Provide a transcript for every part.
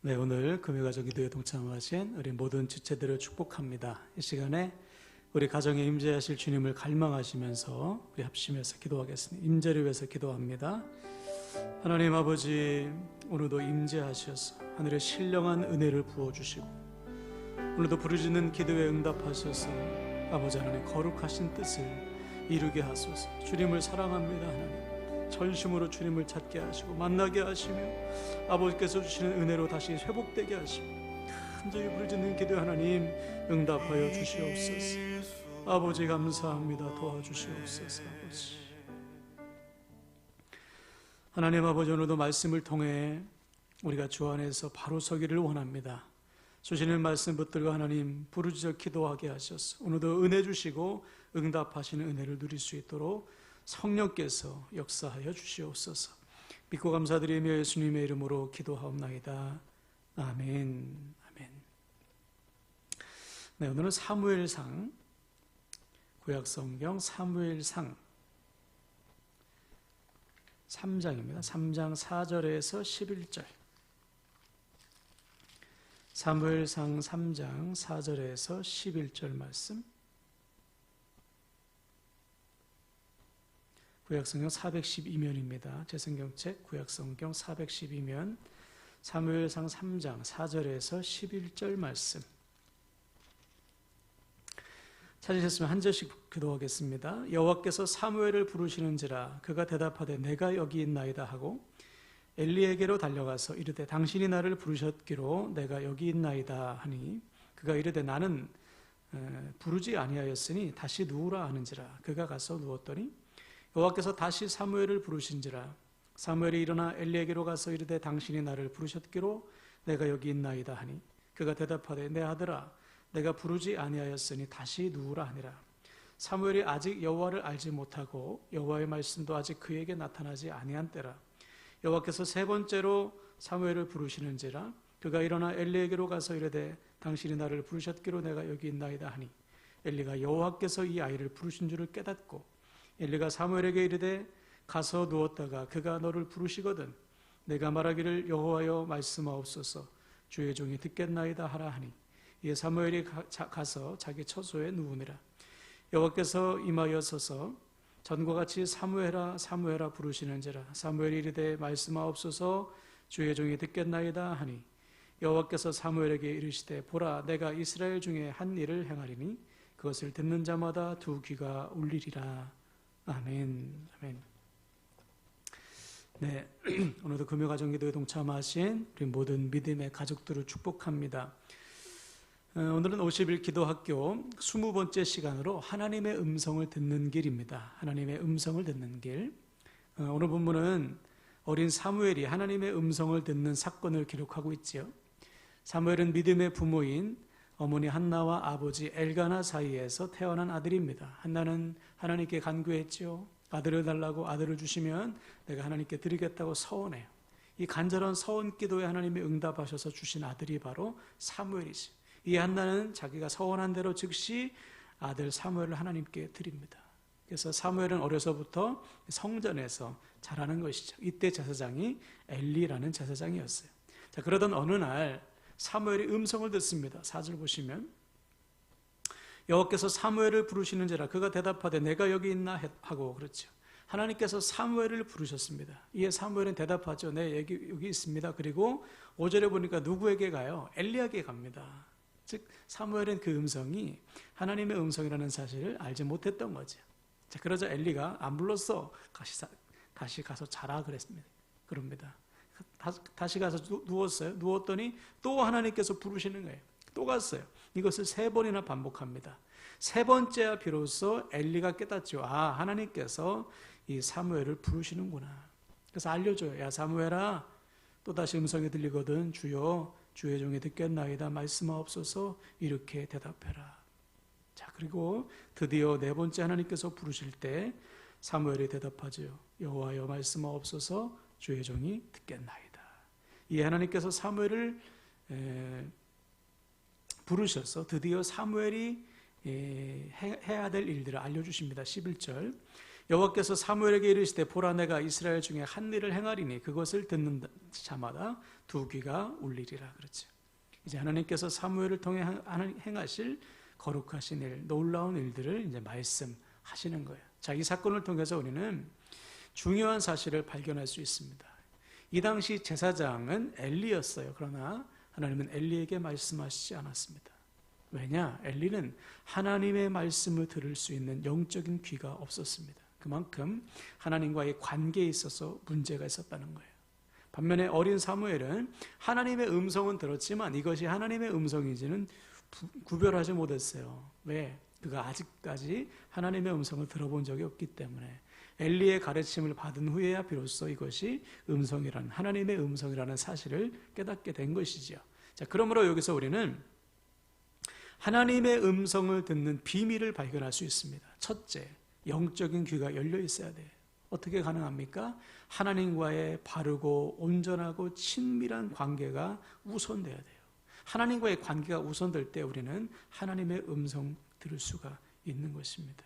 네, 오늘 금요가정 기도에 동참하신 우리 모든 지체들을 축복합니다. 이 시간에 우리 가정에 임재하실 주님을 갈망하시면서 우리 합심해서 기도하겠습니다. 임재를 위해서 기도합니다. 하나님 아버지, 오늘도 임재하셔서 하늘의 신령한 은혜를 부어주시고 오늘도 부르짖는 기도에 응답하셔서 아버지 하나님 거룩하신 뜻을 이루게 하소서. 주님을 사랑합니다. 하나님 전심으로 주님을 찾게 하시고 만나게 하시며 아버지께서 주시는 은혜로 다시 회복되게 하시고 간절히 부르짖는 기도에 하나님 응답하여 주시옵소서. 아버지 감사합니다. 도와주시옵소서. 아버지 하나님 아버지, 오늘도 말씀을 통해 우리가 주 안에서 바로 서기를 원합니다. 주시는 말씀 붙들고 하나님 부르짖어 기도하게 하셔서 오늘도 은혜 주시고 응답하시는 은혜를 누릴 수 있도록 성령께서 역사하여 주시옵소서. 믿고 감사드리며 예수님의 이름으로 기도하옵나이다. 아멘. 아멘. 네, 오늘은 사무엘상, 구약성경 사무엘상 3장입니다. 3장 4절에서 11절. 사무엘상 3장 4절에서 11절 말씀. 구약성경 412면입니다. 제 성경책 구약성경 412면 사무엘상 3장 4절에서 11절 말씀. 찾으셨으면 한 절씩 기도하겠습니다. 여호와께서 사무엘을 부르시는지라 그가 대답하되 내가 여기 있나이다 하고 엘리에게로 달려가서 이르되 당신이 나를 부르셨기로 내가 여기 있나이다 하니 그가 이르되 나는 부르지 아니하였으니 다시 누우라 하는지라. 그가 가서 누웠더니 여호와께서 다시 사무엘을 부르신지라. 사무엘이 일어나 엘리에게로 가서 이르되 당신이 나를 부르셨기로 내가 여기 있나이다 하니 그가 대답하되 내 아들아 내가 부르지 아니하였으니 다시 누우라 하니라. 사무엘이 아직 여호와를 알지 못하고 여호와의 말씀도 아직 그에게 나타나지 아니한 때라. 여호와께서 세 번째로 사무엘을 부르시는지라. 그가 일어나 엘리에게로 가서 이르되 당신이 나를 부르셨기로 내가 여기 있나이다 하니 엘리가 여호와께서 이 아이를 부르신 줄을 깨닫고 엘리가 사무엘에게 이르되 가서 누웠다가 그가 너를 부르시거든 내가 말하기를 여호와여 말씀하옵소서 주의 종이 듣겠나이다 하라 하니 이에 사무엘이 가서 자기 처소에 누우니라. 여호와께서 임하여 서서 전과 같이 사무엘아 사무엘아 부르시는지라. 사무엘이 이르되 말씀하옵소서 주의 종이 듣겠나이다 하니 여호와께서 사무엘에게 이르시되 보라 내가 이스라엘 중에 한 일을 행하리니 그것을 듣는 자마다 두 귀가 울리리라. 아멘. 아멘. 네, 오늘도 금요가정기도에 동참하신 우리 모든 믿음의 가족들을 축복합니다. 오늘은 50일 기도학교 20번째 시간으로 하나님의 음성을 듣는 길입니다. 하나님의 음성을 듣는 길. 오늘 본문은 어린 사무엘이 하나님의 음성을 듣는 사건을 기록하고 있지요. 사무엘은 믿음의 부모인 어머니 한나와 아버지 엘가나 사이에서 태어난 아들입니다. 한나는 하나님께 간구했죠. 아들을 달라고. 아들을 주시면 내가 하나님께 드리겠다고 서원해요. 이 간절한 서원 기도에 하나님이 응답하셔서 주신 아들이 바로 사무엘이지. 이 한나는 자기가 서원한 대로 즉시 아들 사무엘을 하나님께 드립니다. 그래서 사무엘은 어려서부터 성전에서 자라는 것이죠. 이때 제사장이 엘리라는 제사장이었어요. 자, 그러던 어느 날 사무엘이 음성을 듣습니다. 4절 보시면 여호와께서 사무엘을 부르시는지라. 그가 대답하되 내가 여기 있나 하고 그렇죠. 하나님께서 사무엘을 부르셨습니다. 이에 사무엘은 대답하죠. 네, 여기 있습니다. 그리고 5절에 보니까 누구에게 가요? 엘리야에게 갑니다. 즉 사무엘은 그 음성이 하나님의 음성이라는 사실을 알지 못했던 거죠. 자, 그러자 엘리가 안 불렀어. 다시 가서 자라 그럽니다. 다시 가서 누웠어요. 누웠더니 또 하나님께서 부르시는 거예요. 또 갔어요. 이것을 3번이나 반복합니다. 3번째야 비로소 엘리가 깨닫죠. 아, 하나님께서 이 사무엘을 부르시는구나. 그래서 알려줘요. 야 사무엘아, 또다시 음성이 들리거든 주여 주의 종이 듣겠나이다 말씀하옵소서 이렇게 대답해라. 자, 그리고 드디어 4번째 하나님께서 부르실 때 사무엘이 대답하죠. 여호와여 말씀하옵소서 주의 종이 듣겠나이다. 이 하나님께서 사무엘을 부르셔서 드디어 사무엘이 해야 될 일들을 알려주십니다. 11절 여호와께서 사무엘에게 이르시되 보라 내가 이스라엘 중에 한 일을 행하리니 그것을 듣는 자마다 두 귀가 울리리라. 그렇죠. 이제 하나님께서 사무엘을 통해 행하실 거룩하신 일, 놀라운 일들을 이제 말씀하시는 거예요. 자, 이 사건을 통해서 우리는 중요한 사실을 발견할 수 있습니다. 이 당시 제사장은 엘리였어요. 그러나 하나님은 엘리에게 말씀하시지 않았습니다. 왜냐? 엘리는 하나님의 말씀을 들을 수 있는 영적인 귀가 없었습니다. 그만큼 하나님과의 관계에 있어서 문제가 있었다는 거예요. 반면에 어린 사무엘은 하나님의 음성은 들었지만 이것이 하나님의 음성인지는 구별하지 못했어요. 왜? 그가 아직까지 하나님의 음성을 들어본 적이 없기 때문에 엘리의 가르침을 받은 후에야 비로소 이것이 음성이라는, 하나님의 음성이라는 사실을 깨닫게 된 것이지요. 자, 그러므로 여기서 우리는 하나님의 음성을 듣는 비밀을 발견할 수 있습니다. 첫째, 영적인 귀가 열려 있어야 돼요. 어떻게 가능합니까? 하나님과의 바르고 온전하고 친밀한 관계가 우선돼야 돼요. 하나님과의 관계가 우선될 때 우리는 하나님의 음성 들을 수가 있는 것입니다.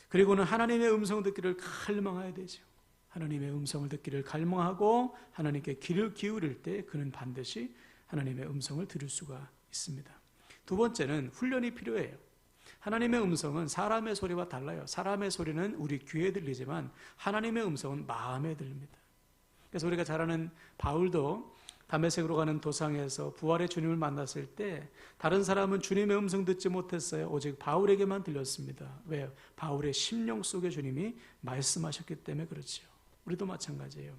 그리고는 하나님의 음성 듣기를 갈망해야 되죠. 하나님의 음성을 듣기를 갈망하고 하나님께 귀를 기울일 때 그는 반드시 하나님의 음성을 들을 수가 있습니다. 두 번째는 훈련이 필요해요. 하나님의 음성은 사람의 소리와 달라요. 사람의 소리는 우리 귀에 들리지만 하나님의 음성은 마음에 들립니다. 그래서 우리가 잘 아는 바울도 다메섹으로 가는 도상에서 부활의 주님을 만났을 때 다른 사람은 주님의 음성 듣지 못했어요. 오직 바울에게만 들렸습니다. 왜요? 바울의 심령 속에 주님이 말씀하셨기 때문에 그렇지요. 우리도 마찬가지예요.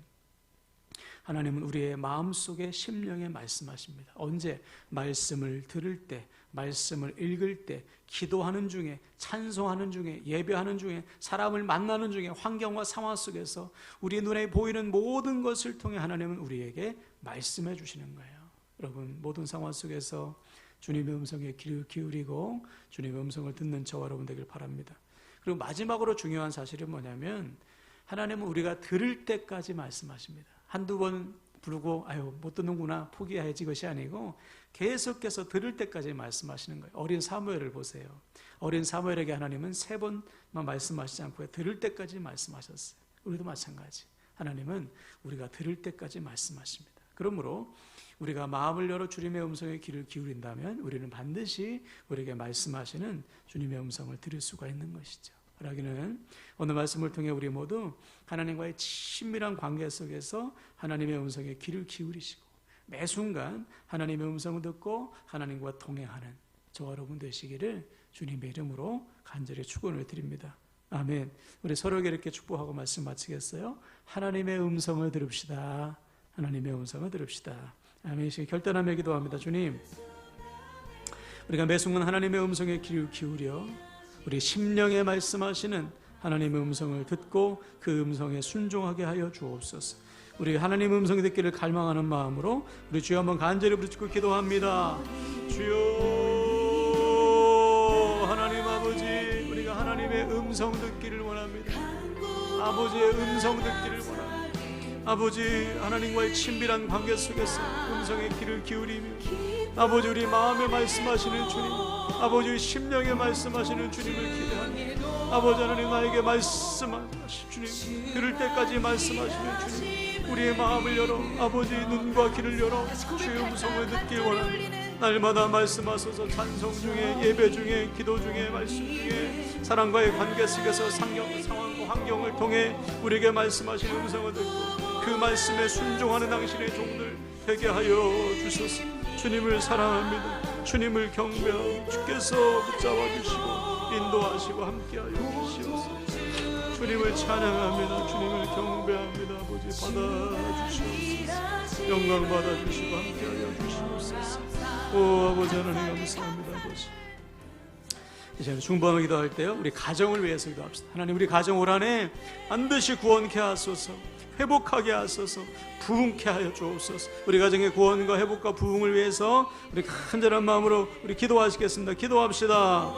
하나님은 우리의 마음속에 심령에 말씀하십니다. 언제? 말씀을 들을 때, 말씀을 읽을 때, 기도하는 중에, 찬송하는 중에, 예배하는 중에, 사람을 만나는 중에, 환경과 상황 속에서 우리 눈에 보이는 모든 것을 통해 하나님은 우리에게 말씀해 주시는 거예요. 여러분, 모든 상황 속에서 주님의 음성에 귀를 기울이고 주님의 음성을 듣는 저와 여러분 되길 바랍니다. 그리고 마지막으로 중요한 사실은 뭐냐면 하나님은 우리가 들을 때까지 말씀하십니다. 한두 번 부르고 아유 못 듣는구나 포기해야지 것이 아니고 계속해서 들을 때까지 말씀하시는 거예요. 어린 사무엘을 보세요. 어린 사무엘에게 하나님은 3번만 말씀하시지 않고 들을 때까지 말씀하셨어요. 우리도 마찬가지. 하나님은 우리가 들을 때까지 말씀하십니다. 그러므로 우리가 마음을 열어 주님의 음성에 귀를 기울인다면 우리는 반드시 우리에게 말씀하시는 주님의 음성을 들을 수가 있는 것이죠. 그러기는 오늘 말씀을 통해 우리 모두 하나님과의 친밀한 관계 속에서 하나님의 음성에 귀를 기울이시고 매 순간 하나님의 음성을 듣고 하나님과 동행하는 저와 여러분 되시기를 주님의 이름으로 간절히 축원을 드립니다. 아멘. 우리 서로에게 이렇게 축복하고 말씀 마치겠어요. 하나님의 음성을 들읍시다. 하나님의 음성을 들읍시다. 아멘. 결단하며 기도합니다. 주님, 우리가 매 순간 하나님의 음성에 귀를 기울여 우리 심령에 말씀하시는 하나님의 음성을 듣고 그 음성에 순종하게 하여 주옵소서. 우리 하나님의 음성이 듣기를 갈망하는 마음으로 우리 주여 한번 간절히 부르짖고 기도합니다. 주여 하나님 아버지, 우리가 하나님의 음성 듣기를 원합니다. 아버지의 음성 듣기를 원합니다. 아버지, 하나님과의 친밀한 관계 속에서 음성의 귀를 기울이며 아버지, 우리 마음에 말씀하시는 주님, 아버지 심령에 말씀하시는 주님을 기대하니 아버지 하나님 나에게 말씀하시 주님, 들을 때까지 말씀하시는 주님, 우리의 마음을 열어 아버지 눈과 귀를 열어 주의 음성을 듣길 원합니다. 날마다 말씀하소서. 찬송 중에, 예배 중에, 기도 중에, 말씀 중에 사람과의 관계 속에서 상황과 환경을 통해 우리에게 말씀하시는 음성을 듣고 그 말씀에 순종하는 당신의 종들 되게 하여 주소서. 주님을 사랑합니다. 주님을 경배하고 주께서 붙잡아 주시고 인도하시고 함께하여 주시옵소서. 주님을 찬양합니다. 주님을 경배합니다. 아버지 받아주시옵소서. 영광 받아주시고 함께하여 주시옵소서. 오 아버지 하나님 감사합니다. 아버지, 이제 중보하며 기도할 때요 우리 가정을 위해서 기도합시다. 하나님, 우리 가정 올 한해 반드시 구원케 하소서. 회복하게 하소서. 부흥케 하여 주옵소서. 우리 가정의 구원과 회복과 부흥을 위해서 우리 간절한 마음으로 우리 기도하시겠습니다. 기도합시다.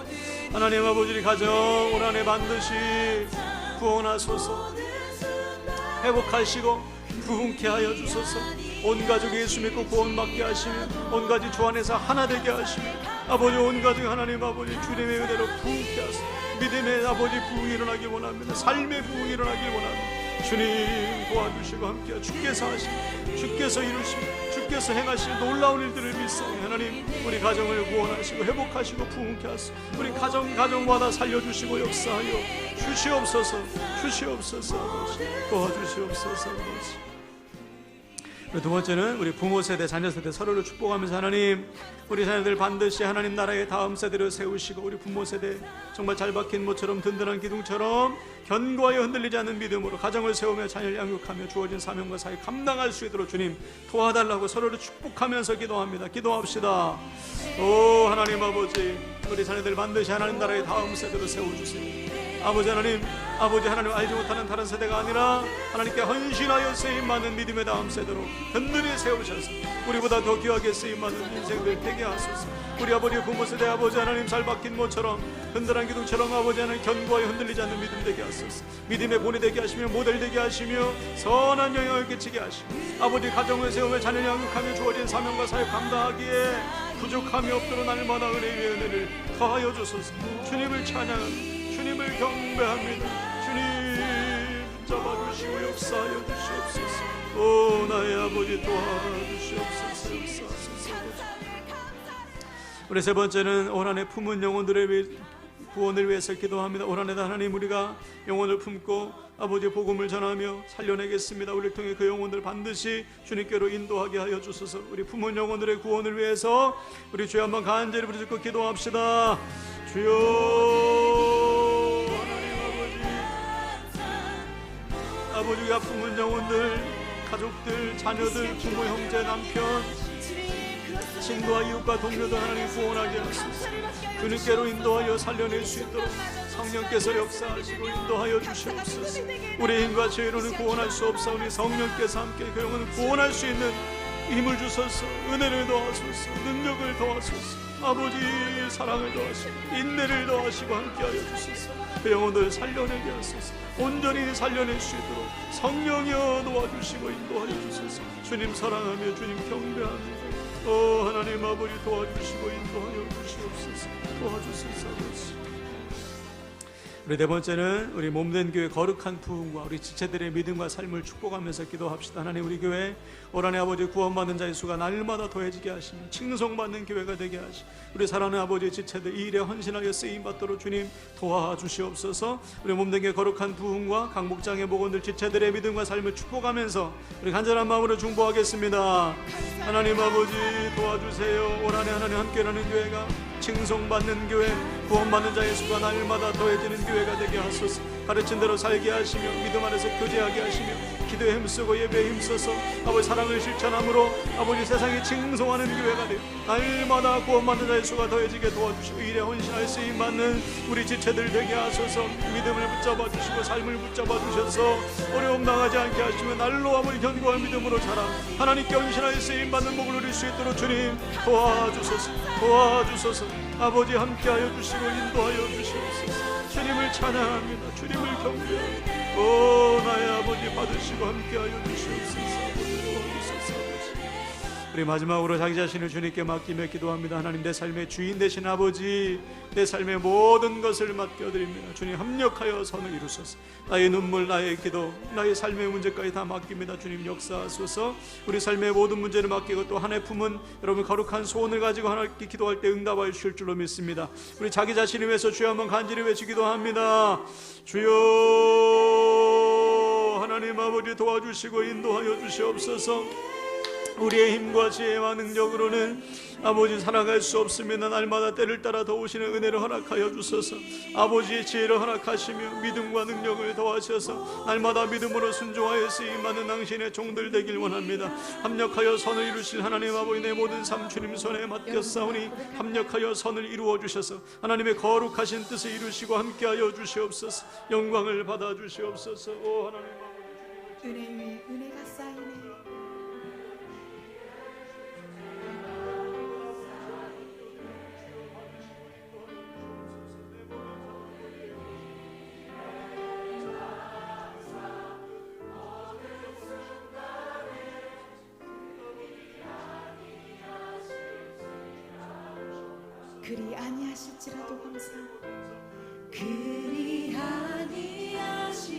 하나님 아버지, 우리 가정 올 한해 반드시 구원하소서. 회복하시고 부흥케 하여 주소서. 온 가족이 예수 믿고 구원받게 하시며 온 가지 주 안에서 하나 되게 하시며 아버지, 온 가족 하나님 아버지 주님의 은혜로 부흥케 하소서. 믿음의 아버지 부흥이 일어나기 원합니다. 삶의 부흥이 일어나기 원합니다. 주님 도와주시고 함께 주께서 하시고 주께서 이루시고 주께서 행하실 놀라운 일들을 믿사오니 하나님 우리 가정을 구원하시고 회복하시고 부흥케 하소서. 우리 가정마다 살려주시고 역사하여 주시옵소서. 아버지 도와주시옵소서. 아버지. 두 번째는 우리 부모 세대, 자녀 세대 서로를 축복하면서 하나님 우리 자녀들 반드시 하나님 나라의 다음 세대를 세우시고 우리 부모 세대 정말 잘 박힌 모처럼 든든한 기둥처럼 견고하여 흔들리지 않는 믿음으로 가정을 세우며 자녀를 양육하며 주어진 사명과 사역 감당할 수 있도록 주님 도와달라고 서로를 축복하면서 기도합니다. 기도합시다. 오 하나님 아버지 우리 자녀들 반드시 하나님 나라의 다음 세대로 세워주세요. 아버지 하나님 알지 못하는 다른 세대가 아니라 하나님께 헌신하여 쓰임받는 믿음의 다음 세대로 든든히 세우셔서 우리보다 더 귀하게 쓰임받는 인생들 되게 하소서. 우리 아버지 부모 세대 아버지 하나님 잘 박힌 모처럼 든든한 기둥처럼 아버지 하나님 견고하여 흔들리지 않는 믿음 되게 하소서. 믿음의 본이 되게 하시며 모델 되게 하시며 선한 영향을 끼치게 하시고 아버지 가정을 세우며 자녀를 양육하며 주어진 사명과 사역 감당하기에 부족함이 없도록 날마다 은혜 위에 은혜를 더하여 주소서. 주님을 찬양합니다. 주님을 경배합니다. 주님 붙잡아주시고 역사하여 주시옵소서. 오 나의 아버지 도와주시옵소서. 역사하소서. 우리 세 번째는 올 한해 품은 영혼들의 구원을 위해서 기도합니다. 올 한해도 하나님 우리가 영혼을 품고 아버지 복음을 전하며 살려내겠습니다. 우리를 통해 그 영혼들 반드시 주님께로 인도하게 하여 주소서. 우리 품은 영혼들의 구원을 위해서 우리 주여 한번 간절히 부르짖고 기도합시다. 주여 아버지가 품은 영혼들, 가족들, 자녀들, 부모, 형제, 남편, 친구와 이웃과 동료도 하나님 구원하게 하소서. 주님께로 인도하여 살려낼 수 있도록 성령께서 역사하시고 인도하여 주시옵소서. 우리 힘과 지혜로는 구원할 수 없사오니 성령께서 함께 그 영혼을 구원할 수 있는 힘을 주소서. 은혜를 더하소서. 능력을 더하소서. 아버지 사랑을 더하시고 인내를 더하시고 함께하여 주소서. 그 영혼들 살려내게 하소서. 온전히 살려낼 수 있도록 성령이여 도와주시고 인도하여 주소서. 주님 사랑하며 주님 경배합니다. 하나님 아버지 도와주시고 인도하여 주시옵소서. 도와주소서. 아버지. 우리 네 번째는 우리 몸된 교회 거룩한 부흥과 우리 지체들의 믿음과 삶을 축복하면서 기도합시다. 하나님 우리 교회 올 한해 아버지 구원받는 자의 수가 날마다 더해지게 하시며 칭송받는 교회가 되게 하시 우리 사랑하는 아버지 지체들 이 일에 헌신하여 쓰임받도록 주님 도와주시옵소서. 우리 몸된 교회 거룩한 부흥과 강목장의 목원들 지체들의 믿음과 삶을 축복하면서 우리 간절한 마음으로 중보하겠습니다. 하나님 아버지 도와주세요. 올 한해 하나님 함께라는 교회가 칭송받는 교회 구원받는 자의 수가 날마다 더해지는 교회가 되게 하소서. 가르친 대로 살게 하시며 믿음 안에서 교제하게 하시며 기도에 힘쓰고 예배에 힘써서 아버지 사랑을 실천함으로 아버지 세상에 칭송하는 교회가 되어 날마다 구원받는 자의 수가 더해지게 도와주시고 일에 헌신할 쓰임받는 우리 지체들 되게 하소서. 믿음을 붙잡아 주시고 삶을 붙잡아 주셔서 어려움 당하지 않게 하시며 날로 아버지 견고한 믿음으로 자라 하나님께 헌신할 쓰임받는 복을 누릴 수 있도록 주님 도와주소서. 아버지 함께하여 주시고 인도하여 주시옵소서. 주님을 찬양합니다. 주님을 경배합니다. 오 나의 아버지 받으시고 함께하여 주시옵소서. 아버지 도와주소서. 우리 마지막으로 자기 자신을 주님께 맡기며 기도합니다. 하나님 내 삶의 주인 되신 아버지 내 삶의 모든 것을 맡겨드립니다. 주님 합력하여 선을 이루소서. 나의 눈물 나의 기도 나의 삶의 문제까지 다 맡깁니다. 주님 역사하소서. 우리 삶의 모든 문제를 맡기고 또 한 해 품은 여러분 거룩한 소원을 가지고 하나님께 기도할 때 응답하여 주실 줄로 믿습니다. 우리 자기 자신을 위해서 주여 한번 간절히 외치기도 합니다. 주여 하나님 아버지 도와주시고 인도하여 주시옵소서. 우리의 힘과 지혜와 능력으로는 아버지 살아갈 수 없습니다. 날마다 때를 따라 더우시는 은혜를 허락하여 주소서. 아버지의 지혜를 허락하시며 믿음과 능력을 더하셔서 날마다 믿음으로 순종하여 쓰임받는 당신의 종들 되길 원합니다. 합력하여 선을 이루실 하나님 아버지 내 모든 삶 주님 손에 맡겼사오니 합력하여 선을 이루어 주셔서 하나님의 거룩하신 뜻을 이루시고 함께하여 주시옵소서. 영광을 받아 주시옵소서. 오 하나님 아버지 은혜 위에 은혜가 쌓이네. 그리 아니하실지라도 항상 그리 아니하실지라